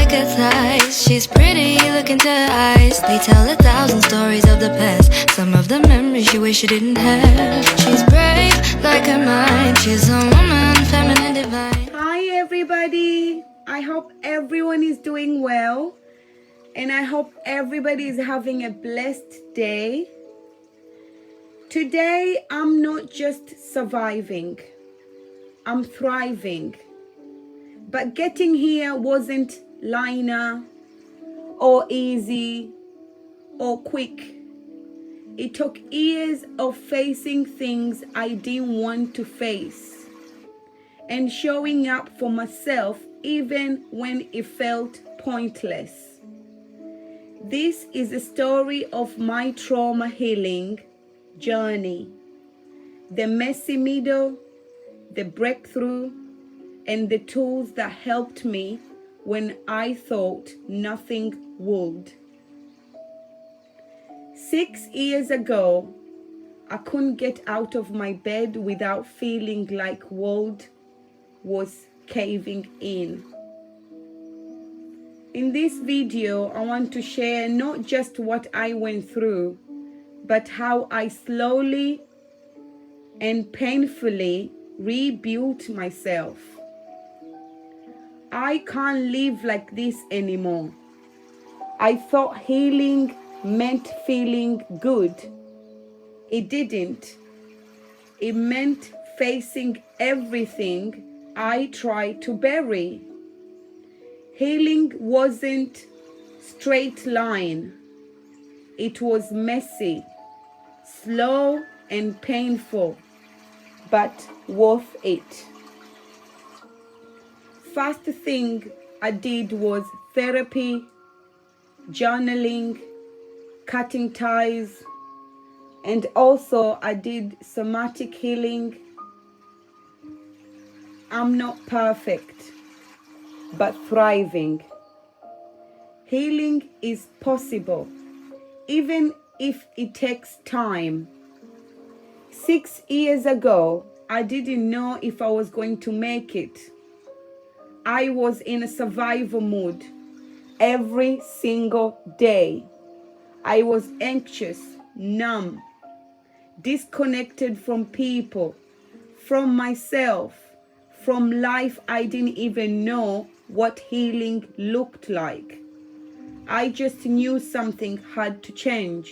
like her thighs. She's pretty, look into her eyes. They tell 1,000 stories of the past. Some of the memories you wish she didn't have. She's brave like her mind. She's a woman, feminine, divine. Hi everybody. I hope everyone is doing well. And I hope everybody is having a blessed day. Today, I'm not just surviving. I'm thriving. But getting here wasn't linear or easy or quick. It took years of facing things I didn't want to face and showing up for myself even when it felt pointless. This is a story of my trauma healing journey, the messy middle, the breakthrough, and the tools that helped me when I thought nothing would. 6 years ago, I couldn't get out of my bed without feeling like world was caving in. In this video, I want to share not just what I went through, but how I slowly and painfully rebuilt myself. I can't live like this anymore. I thought healing meant feeling good. It didn't. It meant facing everything I tried to bury. Healing wasn't straight line. It was messy, slow and painful, but worth it. First thing I did was therapy, journaling, cutting ties, and also I did somatic healing. I'm not perfect, but thriving. Healing is possible, even if it takes time. 6 years ago, I didn't know if I was going to make it. I was in a survival mood every single day. I was anxious, numb, disconnected from people, from myself, from life. I didn't even know what healing looked like. I just knew something had to change.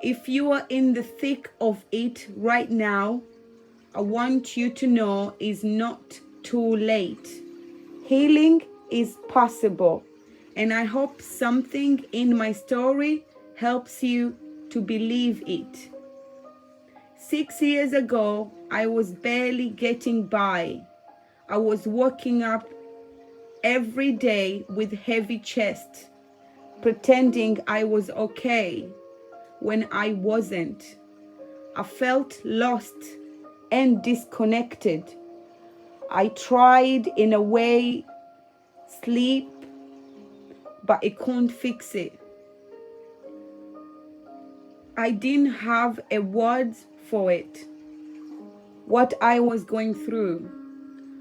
If you are in the thick of it right now, I want you to know it's not too late. Healing is possible, and I hope something in my story helps you to believe it. 6 years ago, I was barely getting by. I was waking up every day with heavy chest, pretending I was okay when I wasn't. I felt lost and disconnected. I tried in a way sleep, but it couldn't fix it. I didn't have a word for it, what I was going through.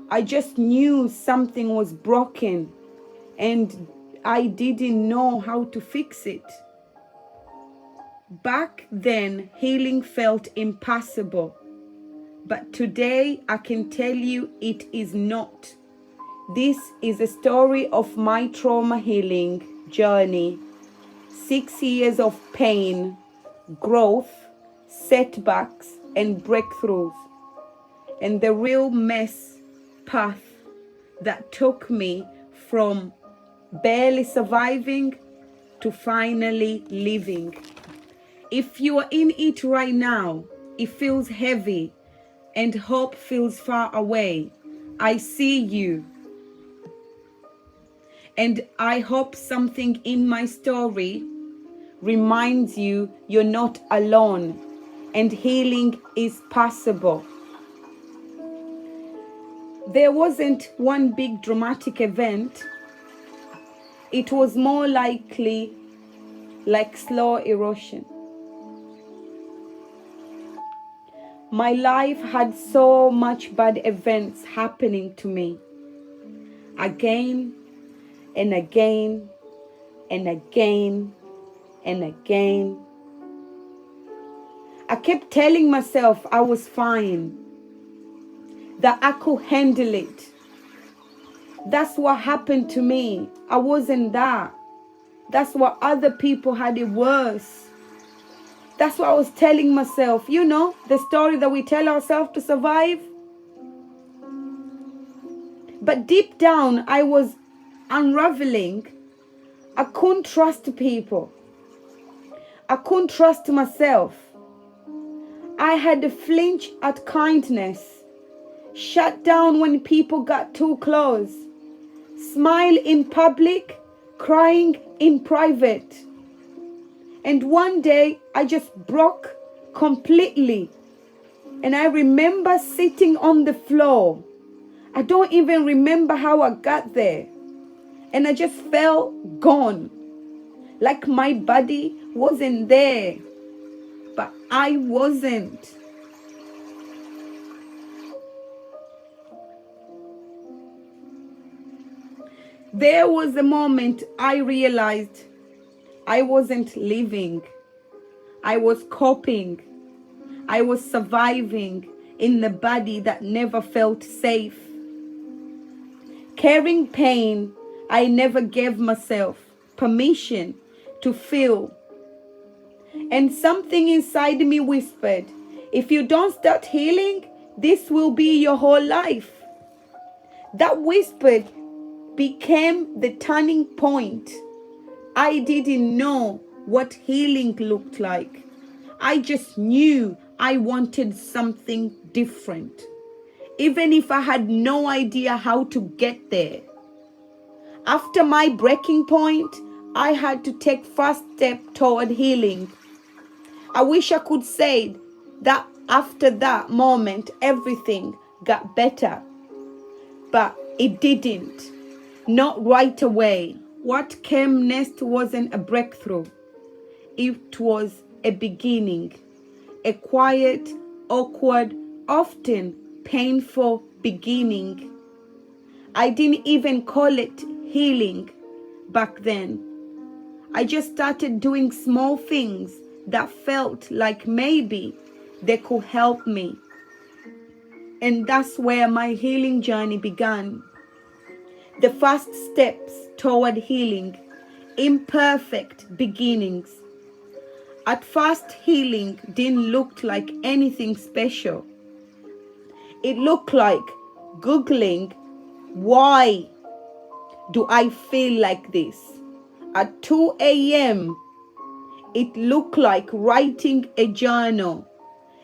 I just knew something was broken and I didn't know how to fix it. Back then, healing felt impossible. But today, I can tell you it is not. This is a story of my trauma healing journey. 6 years of pain, growth, setbacks, and breakthroughs. And the real mess path that took me from barely surviving to finally living. If you are in it right now, it feels heavy and hope feels far away. I see you. And I hope something in my story reminds you you're not alone and healing is possible. There wasn't one big dramatic event. It was more likely like slow erosion. My life had so much bad events happening to me. again and again and again and again. I kept telling myself I was fine, that I could handle it. That's what happened to me. I wasn't that. That's what other people had it worse. That's what I was telling myself. You know, the story that we tell ourselves to survive. But deep down, I was unraveling. I couldn't trust people. I couldn't trust myself. I had to flinch at kindness, shut down when people got too close, smile in public, crying in private. And one day I just broke completely. And I remember sitting on the floor. I don't even remember how I got there. And I just felt gone. Like my body wasn't there. But I wasn't. There was a moment I realized I wasn't living. I was coping. I was surviving in the body that never felt safe. Carrying pain I never gave myself permission to feel. And something inside me whispered, if you don't start healing, this will be your whole life. That whisper became the turning point. I didn't know what healing looked like. I just knew I wanted something different, even if I had no idea how to get there. After my breaking point, I had to take first step toward healing. I wish I could say that after that moment, everything got better. But it didn't. Not right away. What came next wasn't a breakthrough. It was a beginning. A quiet, awkward, often painful beginning. I didn't even call it healing back then. I just started doing small things that felt like maybe they could help me. And that's where my healing journey began. The first steps toward healing, imperfect beginnings. At first, healing didn't look like anything special. It looked like Googling, why do I feel like this? At 2 a.m., it looked like writing a journal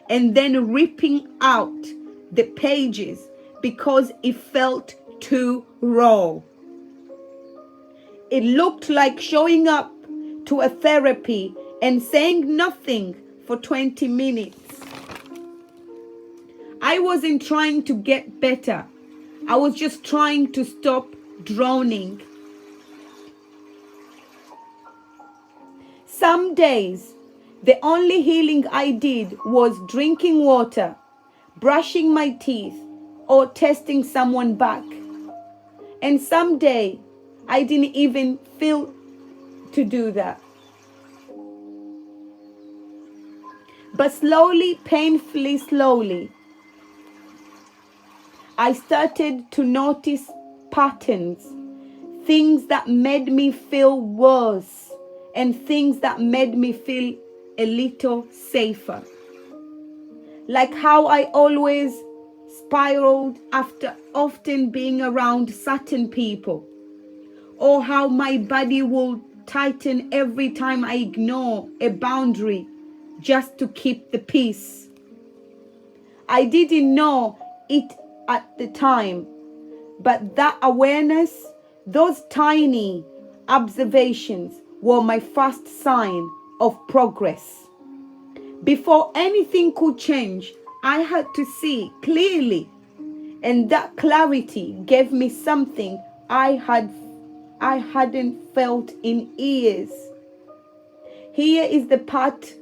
and then ripping out the pages because it felt too raw. It looked like showing up to a therapy and saying nothing for 20 minutes. I wasn't trying to get better. I was just trying to stop drowning. Some days, the only healing I did was drinking water, brushing my teeth, or texting someone back. And someday, I didn't even feel to do that. But slowly, painfully slowly, I started to notice patterns, things that made me feel worse and things that made me feel a little safer. Like how I always spiraled after often being around certain people, or how my body will tighten every time I ignore a boundary just to keep the peace. I didn't know it at the time, but that awareness, those tiny observations were my first sign of progress. Before anything could change, I had to see clearly, and that clarity gave me something I hadn't felt in years. Here is the part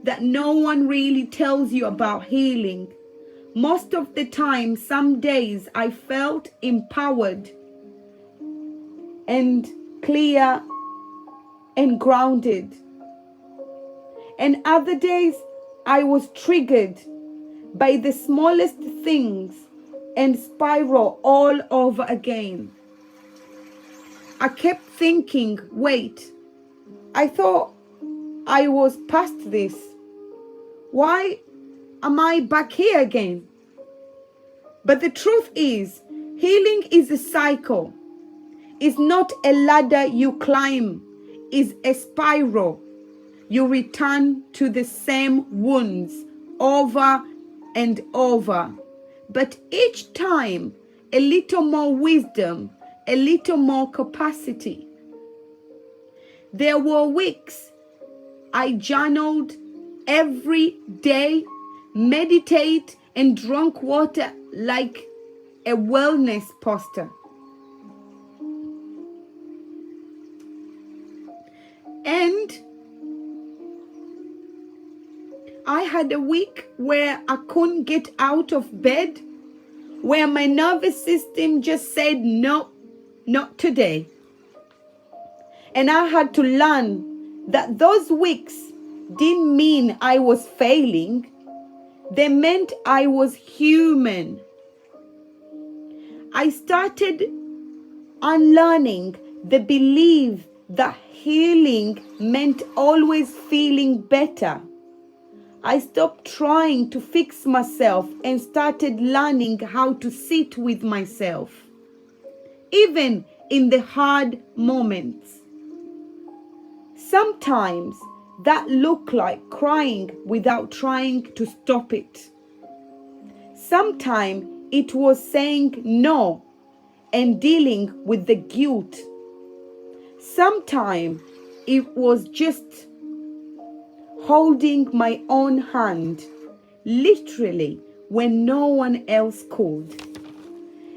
that no one really tells you about healing. Most of the time, some days I felt empowered, and clear and grounded. And other days, I was triggered by the smallest things and spiral all over again. I kept thinking, wait, I thought I was past this. Why am I back here again? But the truth is, healing is a cycle. It's not a ladder you climb. It's a spiral. You return to the same wounds over and over. But each time, a little more wisdom, a little more capacity. There were weeks I journaled every day, meditate and drank water like a wellness poster. And I had a week where I couldn't get out of bed, where my nervous system just said, no, not today. And I had to learn that those weeks didn't mean I was failing. They meant I was human. I started unlearning the belief that healing meant always feeling better. I stopped trying to fix myself and started learning how to sit with myself, even in the hard moments. Sometimes that looked like crying without trying to stop it. Sometimes it was saying no and dealing with the guilt. Sometimes it was just holding my own hand, literally when no one else could.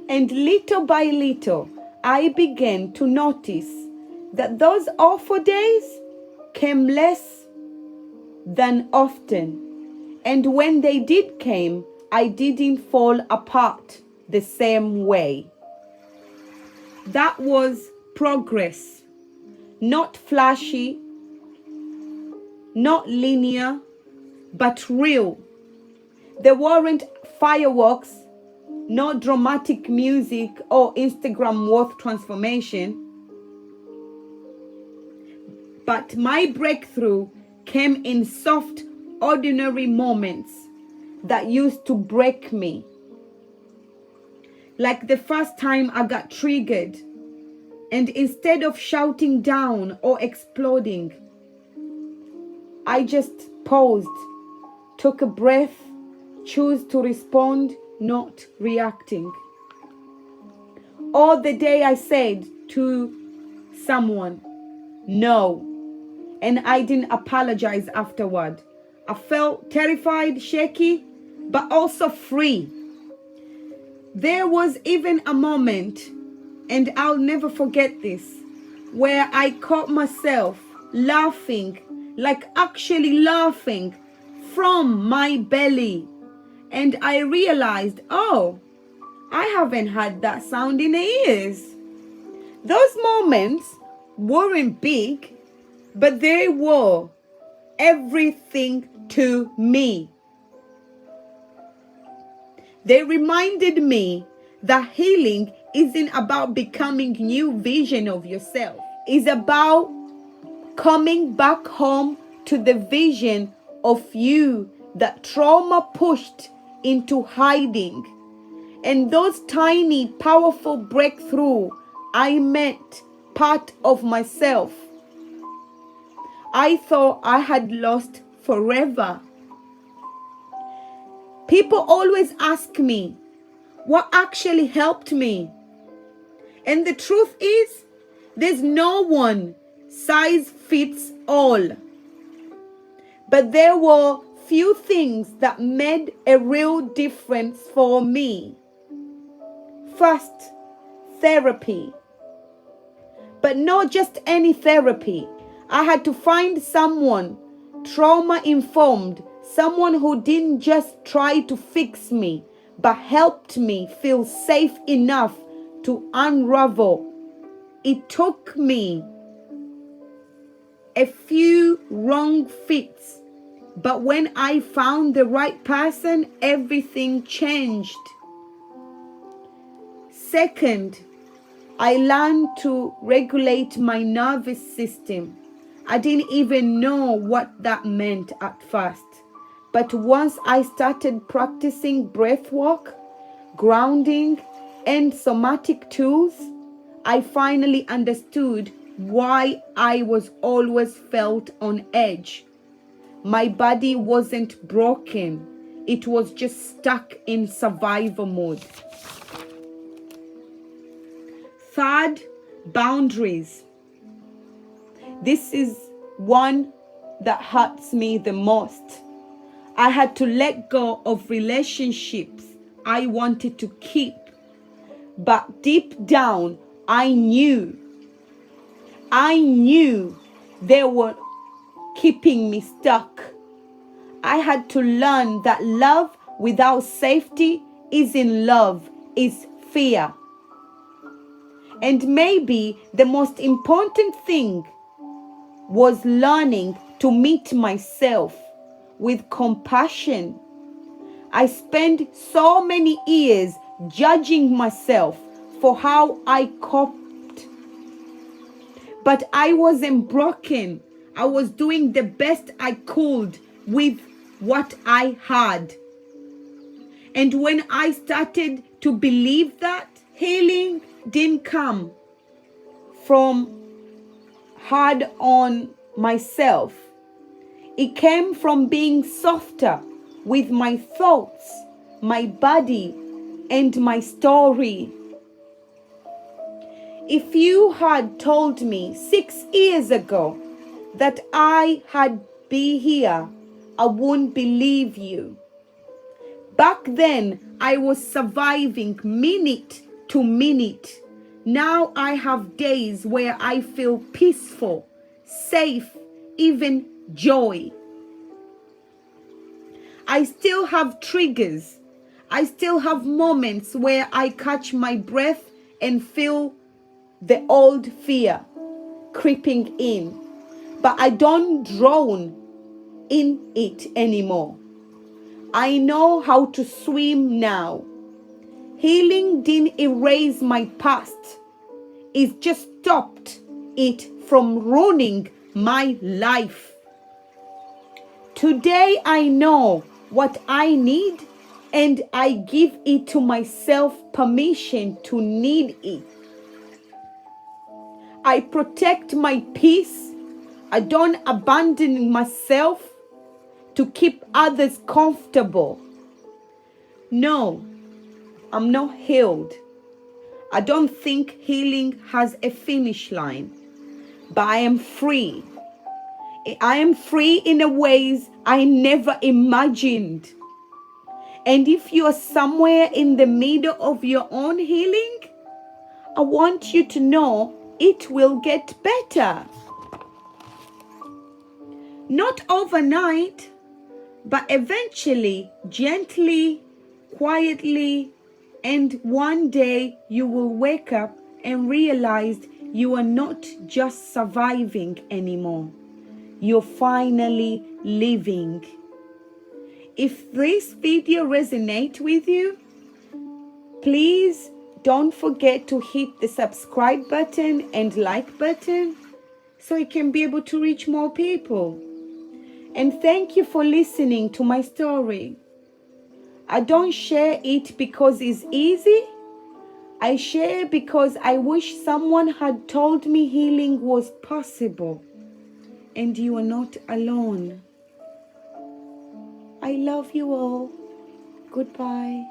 And little by little, I began to notice that those awful days came less than often. And when they did come, I didn't fall apart the same way. That was progress, not flashy, not linear, but real. There weren't fireworks, no dramatic music or Instagram worth transformation. But my breakthrough came in soft, ordinary moments that used to break me. Like the first time I got triggered, and instead of shouting down or exploding, I just paused, took a breath, chose to respond, not reacting. Or the day I said to someone, no, and I didn't apologize afterward. I felt terrified, shaky, but also free. There was even a moment, and I'll never forget this, where I caught myself laughing, like actually laughing from my belly. And I realized, oh, I haven't had that sound in years. Those moments weren't big, but they were everything to me. They reminded me that healing isn't about becoming a new vision of yourself. It's about coming back home to the vision of you that trauma pushed into hiding. And those tiny, powerful breakthroughs, I met part of myself I thought I had lost forever. People always ask me, what actually helped me? And the truth is, there's no one size fits all. But there were few things that made a real difference for me. First, therapy. But not just any therapy. I had to find someone trauma-informed, someone who didn't just try to fix me, but helped me feel safe enough to unravel It took me a few wrong fits, but when I found the right person, everything changed. Second, I learned to regulate my nervous system. I didn't even know what that meant at first. But once I started practicing breathwork, grounding, and somatic tools, I finally understood why I was always felt on edge. My body wasn't broken. It was just stuck in survival mode. Third, boundaries. This is one that hurts me the most. I had to let go of relationships I wanted to keep, but deep down, I knew they were keeping me stuck. I had to learn that love without safety isn't love, is fear. And maybe the most important thing was learning to meet myself with compassion. I spent so many years judging myself for how I coped. But I wasn't broken. I was doing the best I could with what I had. And when I started to believe that, healing didn't come from hard on myself. It came from being softer with my thoughts, my body, and my story. If you had told me 6 years ago that I had be here, I wouldn't believe you. Back then, I was surviving minute to minute. Now I have days where I feel peaceful, safe, even joy. I still have triggers. I still have moments where I catch my breath and feel the old fear creeping in. But I don't drown in it anymore. I know how to swim now. Healing didn't erase my past. It just stopped it from ruining my life. Today I know what I need, and I give it to myself permission to need it. I protect my peace. I don't abandon myself to keep others comfortable. No, I'm not healed. I don't think healing has a finish line, but I am free. I am free in the ways I never imagined. And if you are somewhere in the middle of your own healing, I want you to know it will get better. Not overnight, but eventually, gently, quietly, and one day you will wake up and realize you are not just surviving anymore. You're finally living. If this video resonates with you, please don't forget to hit the subscribe button and like button so it can be able to reach more people. And thank you for listening to my story. I don't share it because it's easy. I share because I wish someone had told me healing was possible. And you are not alone. I love you all. Goodbye.